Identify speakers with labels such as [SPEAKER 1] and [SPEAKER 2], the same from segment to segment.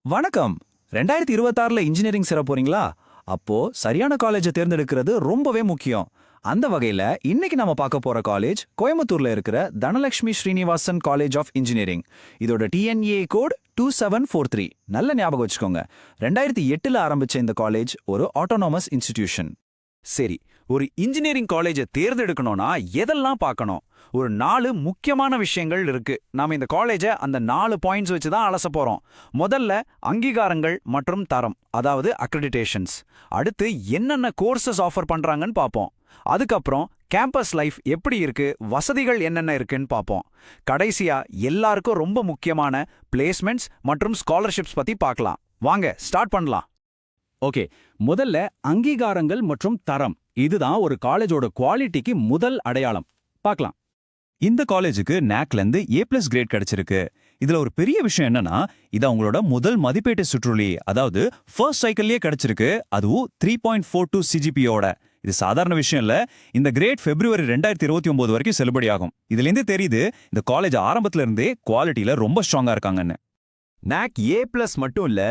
[SPEAKER 1] வணக்கம். 2026ல இன்ஜினியரிங் சேர போறீங்களா? அப்போ சரியான காலேஜை தேர்ந்தெடுக்கிறது ரொம்பவே முக்கியம். அந்த வகையில இன்னைக்கு நாம பார்க்க போற காலேஜ் கோயம்புத்தூர்ல இருக்கிற Dhanalakshmi Srinivasan college of engineering. இதோட டிஎன்ஏ கோட் 2743. நல்ல ஞாபகம் வச்சுக்கோங்க. 2008ல ஆரம்பிச்ச இந்த காலேஜ் ஒரு ஆட்டோனாமஸ் இன்ஸ்டிடியூஷன். சரி, ஒரு இன்ஜினியரிங் காலேஜை தேர்ந்தெடுக்கணும்னா எதெல்லாம் பார்க்கணும்? ஒரு 4 முக்கியமான விஷயங்கள் இருக்கு. நாம இந்த காலேஜை அந்த 4 பாயிண்ட்ஸ் வச்சு தான் அலச போறோம். முதல்ல அங்கீகாரங்கள் மற்றும் தரம், அதாவது அக்ரெடிடேஷன்ஸ். அடுத்து என்னென்ன கோர்சஸ் ஆஃபர் பண்றாங்கன்னு பார்ப்போம். அதுக்கப்புறம் கேம்பஸ் லைஃப் எப்படி இருக்கு, வசதிகள் என்னென்ன இருக்குன்னு பார்ப்போம். கடைசியா எல்லாருக்கும் ரொம்ப முக்கியமான பிளேஸ்மெண்ட்ஸ் மற்றும் ஸ்காலர்ஷிப்ஸ் பத்தி பார்க்கலாம். வாங்க ஸ்டார்ட் பண்ணலாம். ஓகே, முதல்ல அங்கீகாரங்கள் மற்றும் தரம். இதுதான் ஒரு காலேஜோட குவாலிட்டிக்கு முதல் அடையாளம். பார்க்கலாம். இந்த காலேஜுக்கு NAACலேருந்து A+ கிரேட் கிடைச்சிருக்கு. இதுல ஒரு பெரிய விஷயம் என்னன்னா, இது அவங்களோட முதல் மதிப்பீட்டு சுற்றுலி, அதாவது ஃபர்ஸ்ட் சைக்கிள்லயே கிடைச்சிருக்கு. அதுவும் 3.42 CGPAயோட. இது சாதாரண விஷயம் இல்ல. இந்த கிரேட் February 2029 வரைக்கும் செல்லுபடியாகும். இதுல இருந்தே தெரியுது இந்த காலேஜ் ஆரம்பத்துல இருந்தே குவாலிட்டியில ரொம்ப ஸ்ட்ராங்கா இருக்காங்கன்னு.
[SPEAKER 2] NAAC A+ மட்டும் இல்ல,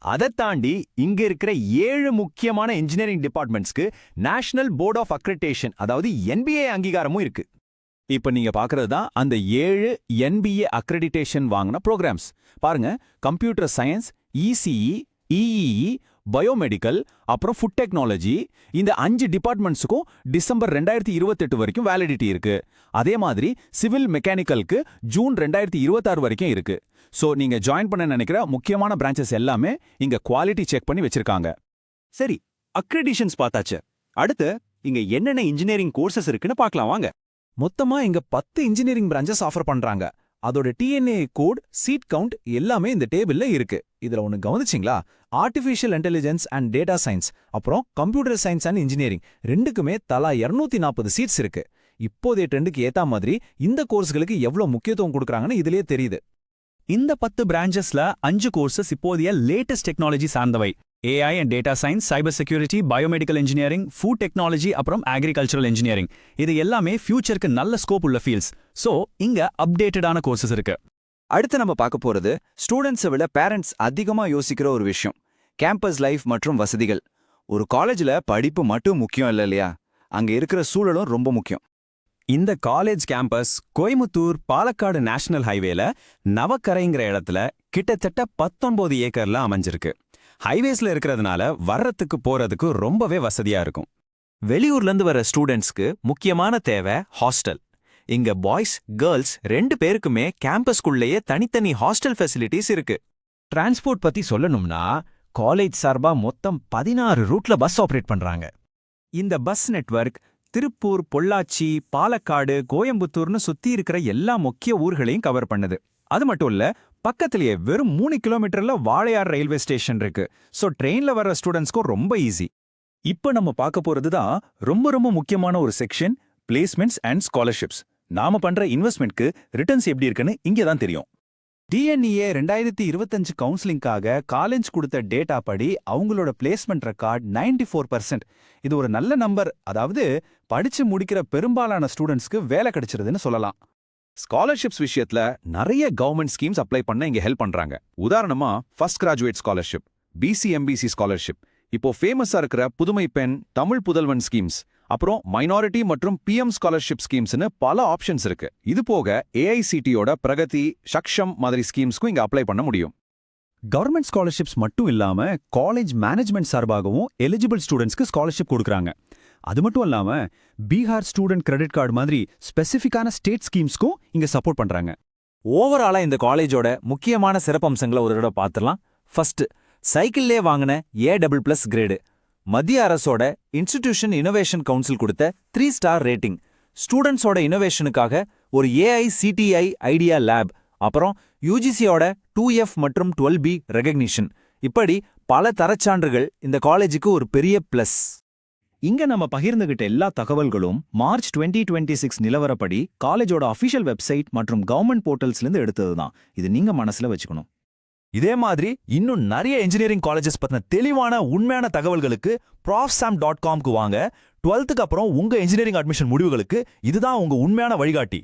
[SPEAKER 2] அதை தாண்டி இங்க இருக்கிற 7 முக்கியமான இன்ஜினியரிங் டிபார்ட்மெண்ட்ஸ்க்கு நேஷனல் போர்ட் ஆஃப் அக்ரிடேஷன், அதாவது NBA அங்கீகாரமும் இருக்கு.
[SPEAKER 1] இப்ப நீங்க பாக்குறது தான் அந்த 7 NBA அக்ரெடிடேஷன் வாங்கின ப்ரோக்ராம்ஸ். பாருங்க, computer science, ECE, EEE, biomedical, அப்புறம் ஃபுட் டெக்னாலஜி. இந்த 5 டிபார்ட்மெண்ட்ஸுக்கும் டிசம்பர் 2028 வரைக்கும் வேலிடிட்டி இருக்கு. அதே மாதிரி சிவில் மெக்கானிக்கலுக்கு ஜூன் 2026 வரைக்கும் இருக்கு. சோ நீங்க ஜாயின் பண்ண நினைக்கிற முக்கியமான பிரான்ச்சஸ் எல்லாமே இங்க குவாலிட்டி செக் பண்ணி வச்சிருக்காங்க.
[SPEAKER 2] சரி, அக்ரெடிஷன்ஸ் பார்த்தாச்சு. அடுத்து இங்க என்னென்ன இன்ஜினியரிங் கோர்சஸ் இருக்குன்னு பார்க்கலாம் வாங்க.
[SPEAKER 1] மொத்தமா இங்க 10 இன்ஜினியரிங் பிரான்ச்சஸ் ஆஃபர் பண்றாங்க. அதோட டிஎன்ஏ கோட், சீட் கவுண்ட் எல்லாமே இந்த டேபிள்ல இருக்கு. இதுல ஒன்னு கவனிச்சிங்களா? Artificial intelligence and data science, அப்புறம் கம்ப்யூட்டர் சயின்ஸ் அண்ட் இன்ஜினியரிங் ரெண்டுக்குமே தலா 240 சீட்ஸ் இருக்கு. இப்போதைய ட்ரெண்டுக்கு ஏத்த மாதிரி இந்த கோர்ஸ்களுக்கு எவ்வளவு முக்கியத்துவம் கொடுக்கறாங்கன்னு இதுலயே தெரியுது.
[SPEAKER 3] இந்த 10 பிரான்ச்சஸ்ல 5 கோர்சஸ் இப்போதைய லேட்டஸ்ட் டெக்னாலஜி சார்ந்தவை. AI and data science, cyber security, biomedical engineering, food technology, அப்புறம் அக்ரிகல்ச்சரல் இன்ஜினியரிங். இது எல்லாமே ஃபியூச்சருக்கு நல்ல ஸ்கோப் உள்ள ஃபீல்ட்ஸ். சோ இங்க அப்டேட்டடான கோர்சஸ் இருக்கு.
[SPEAKER 1] அடுத்து நம்ம பார்க்க போறது ஸ்டூடெண்ட்ஸை விட பேரண்ட்ஸ் அதிகமா யோசிக்கிற ஒரு விஷயம், கேம்பஸ் லைஃப் மற்றும் வசதிகள். ஒரு காலேஜ்ல படிப்பு மட்டும் முக்கியம் இல்ல இல்லையா, அங்க இருக்கிற சூழலும் ரொம்ப முக்கியம்.
[SPEAKER 3] இந்த college campus Coimbatore Palakkad national ஹைவேல நவக்கரைங்கிற இடத்துல கிட்டத்தட்ட 19 ஏக்கர்ல அமைஞ்சிருக்கு. ஹைவேஸ்ல இருக்கிறதுனால வர்றதுக்கு போறதுக்கு ரொம்பவே வசதியா இருக்கும்.
[SPEAKER 2] வெளியூர்ல இருந்து வர ஸ்டூடெண்ட்ஸ்க்கு முக்கியமான தேவை ஹாஸ்டல். இங்க பாய்ஸ் கேர்ள்ஸ் 2 பேருக்குமே கேம்பஸ்குள்ளேயே தனித்தனி ஹாஸ்டல் ஃபெசிலிட்டிஸ் இருக்கு.
[SPEAKER 3] டிரான்ஸ்போர்ட் பத்தி சொல்லணும்னா, காலேஜ் சார்பா மொத்தம் 16 ரூட்ல பஸ் ஆபரேட் பண்றாங்க. இந்த பஸ் நெட்வொர்க் திருப்பூர், பொள்ளாச்சி, பாலக்காடு, கோயம்புத்தூர்னு சுத்தி இருக்கிற எல்லா முக்கிய ஊர்களையும் கவர் பண்ணுது. அது மட்டும் இல்ல, பக்கத்திலேயே வெறும் 3 கிலோமீட்டர்ல வாளையார் ரயில்வே ஸ்டேஷன் இருக்கு. சோ ட்ரெயின்ல வர ஸ்டூடெண்ட்ஸ்க்கும் ரொம்ப ஈஸி.
[SPEAKER 1] இப்ப நம்ம பார்க்க போறது தான் ரொம்ப முக்கியமான ஒரு செக்ஷன், பிளேஸ்மெண்ட்ஸ் அண்ட் ஸ்காலர்ஷிப்ஸ். நாம பண்ற இன்வெஸ்ட்மெண்ட்க்கு ரிட்டர்ன்ஸ் எப்படி இருக்குன்னு இங்க தான் தெரியும். டிஎன்ஏ 2025 கவுன்சிலிங்காக காலேஜ் கொடுத்த டேட்டா படி அவங்களோட பிளேஸ்மெண்ட் ரெக்கார்ட் 94%. இது ஒரு நல்ல நம்பர். அதாவது படிச்சு முடிக்கிற பெரும்பாலான ஸ்டூடெண்ட்ஸ்க்கு வேலை கிடைச்சிருதுன்னு சொல்லலாம்.
[SPEAKER 4] ஸ்காலர்ஷிப்ஸ் விஷயத்துல நிறைய கவர்மெண்ட் ஸ்கீம்ஸ் அப்ளை பண்ண இங்க ஹெல்ப் பண்றாங்க. உதாரணமா first graduate scholarship, BC/MBC scholarship, இப்போ ஃபேமஸா இருக்கிற புதுமை பெண், தமிழ் புதல்வன் ஸ்கீம்ஸ், அப்புறம் மைனாரிட்டி மற்றும் PM ஸ்காலர்ஷிப் ஸ்கீம்ஸ்னு பல ஆப்ஷன்ஸ் இருக்கு. இது போக AICTயோட பிரகதி, சக்ஷம் மாதிரி ஸ்கீம்ஸ்க்கும் இங்க அப்ளை பண்ண முடியும்.
[SPEAKER 1] கவர்மெண்ட் ஸ்காலர்ஷிப்ஸ் மட்டும் இல்லாம காலேஜ் மேனேஜ்மெண்ட் சார்பாகவும் எலிஜிபிள் ஸ்டூடெண்ட்ஸ்க்கு ஸ்காலர்ஷிப் கொடுக்கறாங்க. அது மட்டும் இல்லாம பீகார் ஸ்டூடெண்ட் கிரெடிட் கார்டு மாதிரி ஸ்பெசிஃபிக்கான ஸ்டேட் ஸ்கீம்ஸ்க்கும் இங்க சப்போர்ட் பண்றாங்க.
[SPEAKER 2] ஓவராலா இந்த காலேஜோட முக்கியமான சிறப்பம்சங்களை ஒரு தடவை பார்த்துடலாம். ஃபர்ஸ்ட், சைக்கிள்லே வாங்கின A++ கிரேடு. மத்திய அரசோட இன்ஸ்டிடியூஷன் இனோவேஷன் கவுன்சில் கொடுத்த 3 ஸ்டார் ரேட்டிங். ஸ்டூடெண்ட்ஸோட இனோவேஷனுக்காக ஒரு AICTI ஐடியா லேப், அப்புறம் UGCயோட 2F மற்றும் 12B ரெகக்னிஷன். இப்படி பல தரச்சான்றுகள் இந்த காலேஜுக்கு ஒரு பெரிய பிளஸ்.
[SPEAKER 1] இங்க நம்ம பகிர்ந்துகிட்ட எல்லா தகவல்களும் மார்ச் 2026 நிலவரப்படி காலேஜோட அஃபிஷியல் வெப்சைட் மற்றும் கவர்மெண்ட் போர்ட்டல்ஸ்லேருந்து எடுத்ததுதான். இது நீங்க மனசுல வச்சுக்கணும்.
[SPEAKER 2] இதே மாதிரி இன்னும் நிறைய இன்ஜினியரிங் காலேஜஸ் பத்தின தெளிவான உண்மையான தகவல்களுக்கு profsam.com வாங்க. 12th அப்புறம் உங்க இன்ஜினியரிங் அட்மிஷன் முடிவுகளுக்கு இதுதான் உங்க உண்மையான வழிகாட்டி.